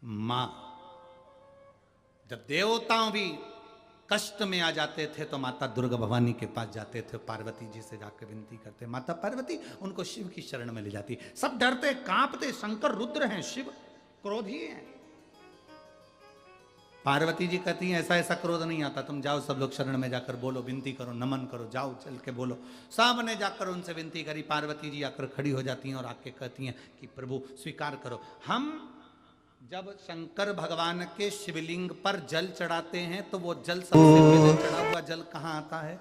मां। जब देवताओं भी कष्ट में आ जाते थे तो माता दुर्गा भवानी के पास जाते थे, पार्वती जी से जाकर विनती करते, माता पार्वती उनको शिव की शरण में ले जाती। सब डरते कांपते, शंकर रुद्र हैं, शिव क्रोधी हैं। पार्वती जी कहती हैं ऐसा ऐसा क्रोध नहीं आता, तुम जाओ सब लोग शरण में जाकर बोलो, विनती करो, नमन करो, जाओ चल के बोलो। सामने जाकर उनसे विनती करी, पार्वती जी आकर खड़ी हो जाती हैं और आके कहती हैं कि प्रभु स्वीकार करो। हम जब शंकर भगवान के शिवलिंग पर जल चढ़ाते हैं तो वो जल सबसे पहले चढ़ा हुआ जल कहां आता है?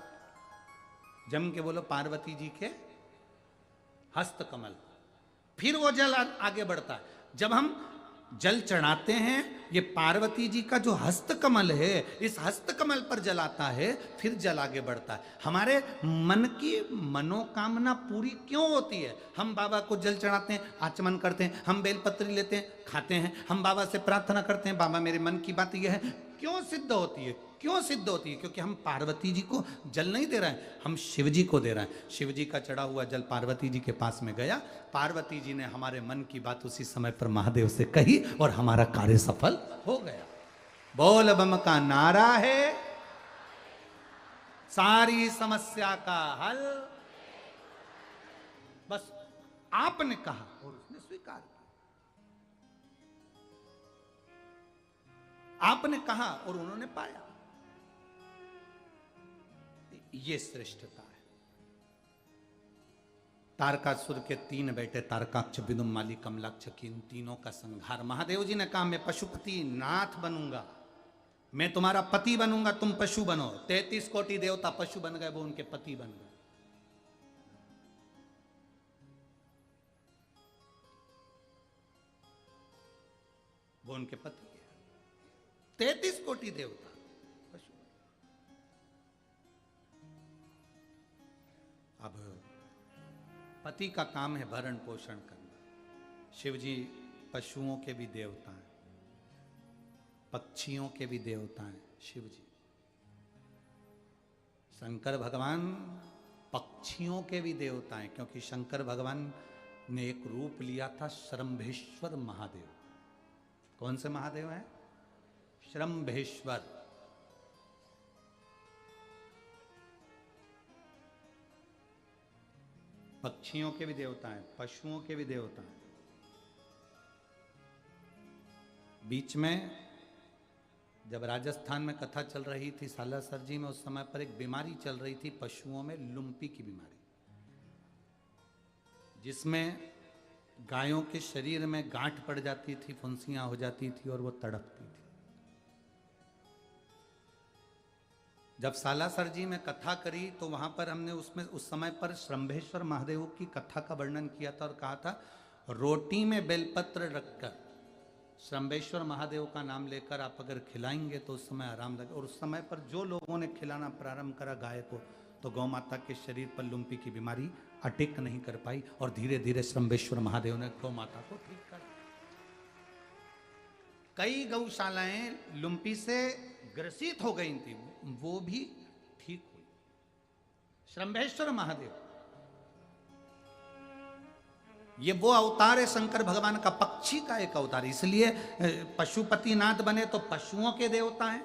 जम के बोलो, पार्वती जी के हस्त कमल। फिर वो जल आगे बढ़ता है। जब हम जल चढ़ाते हैं, ये पार्वती जी का जो हस्त कमल है, इस हस्त कमल पर जल आता है, फिर जल आगे बढ़ता है। हमारे मन की मनोकामना पूरी क्यों होती है? हम बाबा को जल चढ़ाते हैं, आचमन करते हैं, हम बेलपत्री लेते हैं, खाते हैं, हम बाबा से प्रार्थना करते हैं, बाबा मेरे मन की बात यह है। क्यों सिद्ध होती है? क्यों सिद्ध होती है? क्योंकि हम पार्वती जी को जल नहीं दे रहे हैं, हम शिव जी को दे रहे हैं। शिव जी का चढ़ा हुआ जल पार्वती जी के पास में गया, पार्वती जी ने हमारे मन की बात उसी समय पर महादेव से कही और हमारा कार्य सफल हो गया। बोल बम का नारा है, सारी समस्या का हल। बस आपने कहा और उसने स्वीकार किया, आपने कहा और उन्होंने पाया। ये श्रेष्ठता है। तारकासुर के 3 बेटे तारकाक्ष, विदुम, माली, कमलाक्ष की इन तीनों का संहार महादेव जी ने कहा मैं पशुपति नाथ बनूंगा, मैं तुम्हारा पति बनूंगा, तुम पशु बनो। 33 कोटि देवता पशु बन गए, वो उनके पति बन गए। वो उनके पति है। 33 कोटि देवता पशु। अब पति का काम है भरण पोषण करना। शिव जी पशुओं के भी देवता हैं, पक्षियों के भी देवता हैं शिव जी। शंकर भगवान पक्षियों के भी देवता हैं, क्योंकि शंकर भगवान ने एक रूप लिया था श्रम्भेश्वर महादेव। कौन से महादेव हैं? श्रम्भेश्वर। पक्षियों के भी देवता हैं, पशुओं के भी देवता हैं। बीच में जब राजस्थान में कथा चल रही थी सालासर जी में, उस समय पर एक बीमारी चल रही थी पशुओं में, लुम्पी की बीमारी, जिसमें गायों के शरीर में गांठ पड़ जाती थी, फुंसियां हो जाती थी और वो तड़पती थी। जब सालासर जी में कथा करी तो वहां पर हमने उसमें उस समय पर श्रम्भेश्वर महादेव की कथा का वर्णन किया था और कहा था रोटी में बेलपत्र रखकर श्रम्भेश्वर महादेव का नाम लेकर आप अगर खिलाएंगे तो उस समय आराम लगे। और उस समय पर जो लोगों ने खिलाना प्रारंभ करा गाय को, तो गौ माता के शरीर पर लुम्पी की बीमारी अटैक नहीं कर पाई और धीरे धीरे श्रम्भेश्वर महादेव ने गौ माता को ठीक कर। कई गौशालाएं लुम्पी से ग्रसित हो गई थी, वो भी ठीक हुई। श्रम्भेश्वर महादेव ये वो अवतार है शंकर भगवान का, पक्षी का एक अवतार। इसलिए पशुपति नाथ बने तो पशुओं के देवता हैं,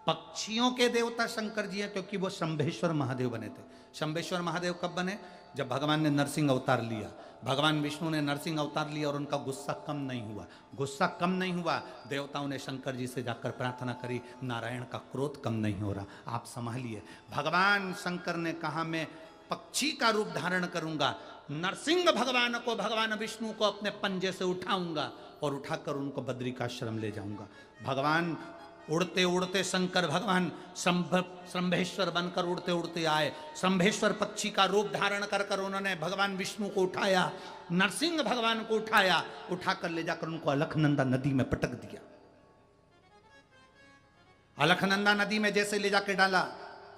पक्षियों के देवता शंकर जी हैं, क्योंकि वो शंभेश्वर महादेव बने थे। शंभेश्वर महादेव कब बने? जब भगवान ने नरसिंह अवतार लिया, भगवान विष्णु ने नरसिंह अवतार लिया और उनका गुस्सा कम नहीं हुआ। गुस्सा कम नहीं हुआ, देवताओं ने शंकर जी से जाकर प्रार्थना करी, नारायण का क्रोध कम नहीं हो रहा, आप संभालिए। भगवान शंकर ने कहा मैं पक्षी का रूप धारण करूंगा, नरसिंह भगवान को, भगवान विष्णु को अपने पंजे से उठाऊंगा और उठाकर उनको बद्रिकाश्रम ले जाऊंगा। भगवान उड़ते उड़ते शंकर भगवान शंभेश्वर बनकर उड़ते उड़ते आए। शंभेश्वर पक्षी का रूप धारण कर कर उन्होंने भगवान विष्णु को उठाया, नरसिंह भगवान को उठाया, उठाकर ले जाकर उनको अलखनंदा नदी में पटक दिया। अलखनंदा नदी में जैसे ले जाकर डाला,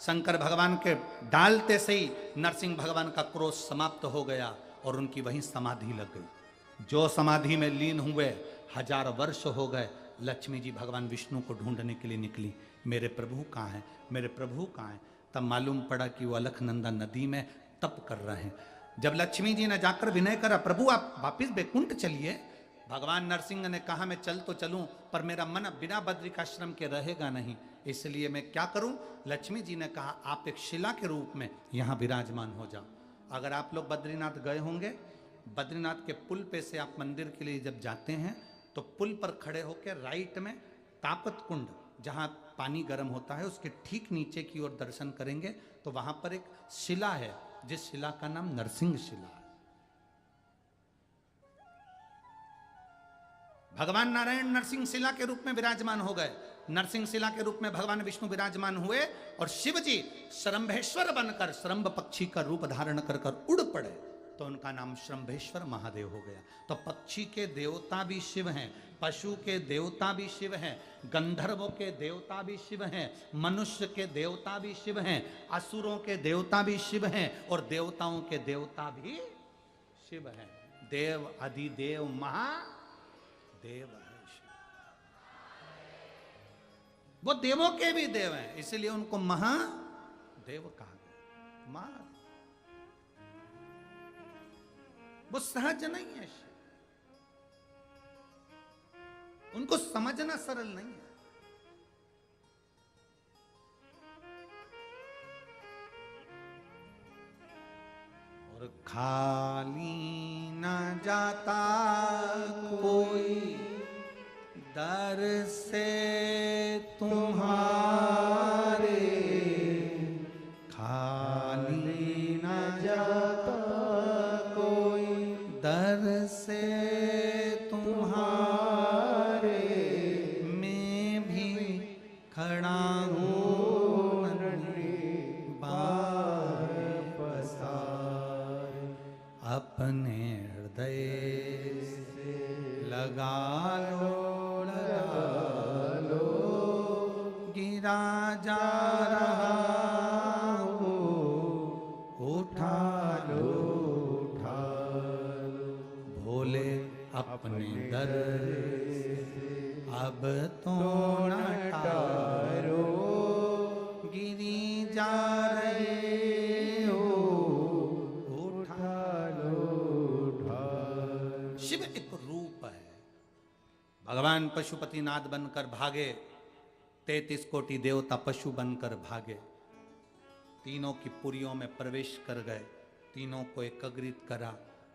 शंकर भगवान के डालते से ही नरसिंह भगवान का क्रोध समाप्त हो गया और उनकी वहीं समाधि लग गई। जो समाधि में लीन हुए 1000 वर्ष हो गए। लक्ष्मी जी भगवान विष्णु को ढूंढने के लिए निकली, मेरे प्रभु कहाँ हैं, मेरे प्रभु कहाँ हैं। तब मालूम पड़ा कि वो अलखनंदा नदी में तप कर रहे हैं। जब लक्ष्मी जी ने जाकर विनय करा, प्रभु आप वापिस बैकुंठ चलिए, भगवान नरसिंह ने कहा मैं चल तो चलूं, पर मेरा मन बिना बद्रिकाश्रम के रहेगा नहीं, इसलिए मैं क्या करूं। लक्ष्मी जी ने कहा आप एक शिला के रूप में यहां विराजमान हो जाओ। अगर आप लोग बद्रीनाथ गए होंगे, बद्रीनाथ के पुल पे से आप मंदिर के लिए जब जाते हैं तो पुल पर खड़े होकर राइट में तापत कुंड, जहां पानी गर्म होता है, उसके ठीक नीचे की ओर दर्शन करेंगे तो वहां पर एक शिला है, जिस शिला का नाम नरसिंह शिला है। भगवान नारायण नरसिंह शिला के रूप में विराजमान हो गए। नरसिंह शिला के रूप में भगवान विष्णु विराजमान हुए और शिव जी श्रंभेश्वर बनकर श्रंभ पक्षी का रूप धारण कर उड़ पड़े, तो उनका नाम श्रंभेश्वर महादेव हो गया। तो पक्षी के देवता भी शिव हैं, पशु के देवता भी शिव हैं, गंधर्वों के देवता भी शिव हैं, मनुष्य के देवता भी शिव हैं, असुरों के देवता भी शिव हैं और देवताओं के देवता भी शिव हैं। देव अधिदेव महादेव है शिव। वो देवों के भी देव हैं, इसलिए उनको महादेव कहा गया। महादेव वो सहज नहीं है, उनको समझना सरल नहीं है। और खाली न जाता कोई दर से तुम्हारे, खाली न जाता दर से तुम्हारे, मैं भी खड़ा हूँ बार पसार, अपने हृदय से लगा लो, गिरा जा रहा हो, उठा लो भोले अपने दर अब तो न टारो, गिरी जा रहे हो, उठा लो। शिव एक रूप है। भगवान पशुपतिनाथ बनकर भागे, 33 कोटि देवता पशु बनकर भागे, तीनों की पुरियों में प्रवेश कर गए, तीनों को एकत्रित करा।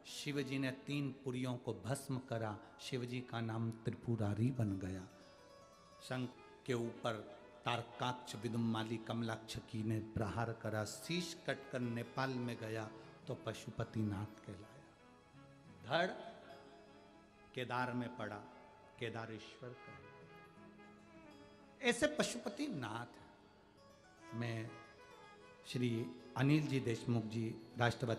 शिव जी ने 3 पुरियों को भस्म करा, शिव जी का नाम त्रिपुरारी बन गया। शंख के ऊपर तारकाक्ष विदुमाली कमलाक्ष की ने प्रहार करा, शीश कटकर नेपाल में गया तो पशुपतिनाथ कहलाया। धड़ केदार में पड़ा, केदारेश्वर कहलाया। ऐसे पशुपतिनाथ। मैं श्री अनिल जी देशमुख जी, राष्ट्रपति